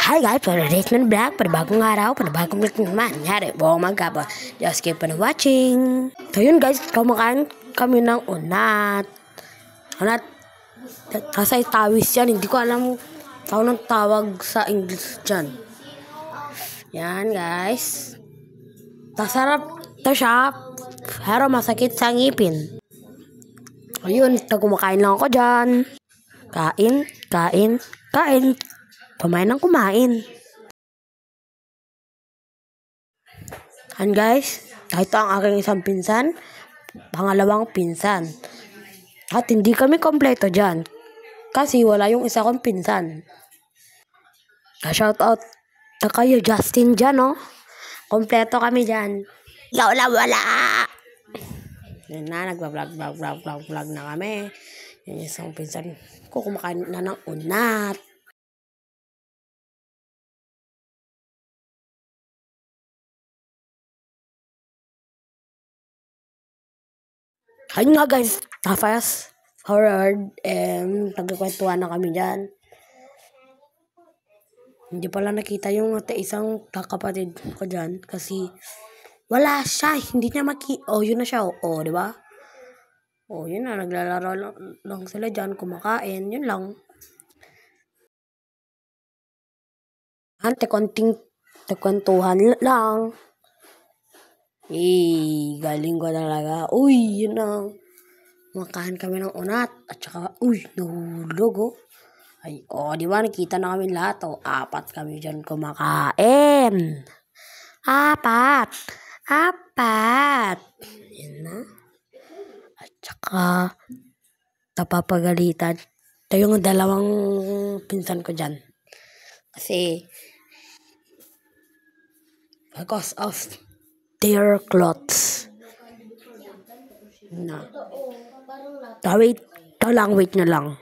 Hi guys, para Richmond Vlog, para bagong araw, para bagong vlog naman. Yari, buong magkaba. Just keep on watching. So yun guys, kumakain kami ng unat. Unat, nasa tawis yan. Hindi ko alam kung anong tawag sa English dyan. Yan guys. Tasarap to siya, pero masakit sa ngipin. Ayun, kumakain lang ako dyan. Kain, kain, kain. Kumain ng kumain. And guys, ito ang aking isang pinsan, pangalawang pinsan. At hindi kami kompleto dyan. Kasi wala yung isa kong pinsan. Shout out na kayo, Justin dyan, oh. Kompleto kami dyan. Wala. Yan na, nagbablog na kami. Yung isang pinsan ko kumakain na ng unat. Ayun nga guys, fast forward, nagkakwentuhan na kami dyan. Hindi pala nakita yung isang kakapatid ko dyan kasi wala siya, hindi niya yun na siya, di ba? Yun na, naglalaro lang sila dyan, kumakain, yun lang. Konting kwentuhan lang. Galing ko talaga. Yun na. Makain kami ng unat. At saka, nahulog, oh. Di ba, nakita na kami lahat, oh. 4 kami dyan kumakain. 4. Yan na. At saka, napapagalitan. Ito yung 2 pinsan ko dyan. Kasi, because of their clothes. Na. Wait na lang.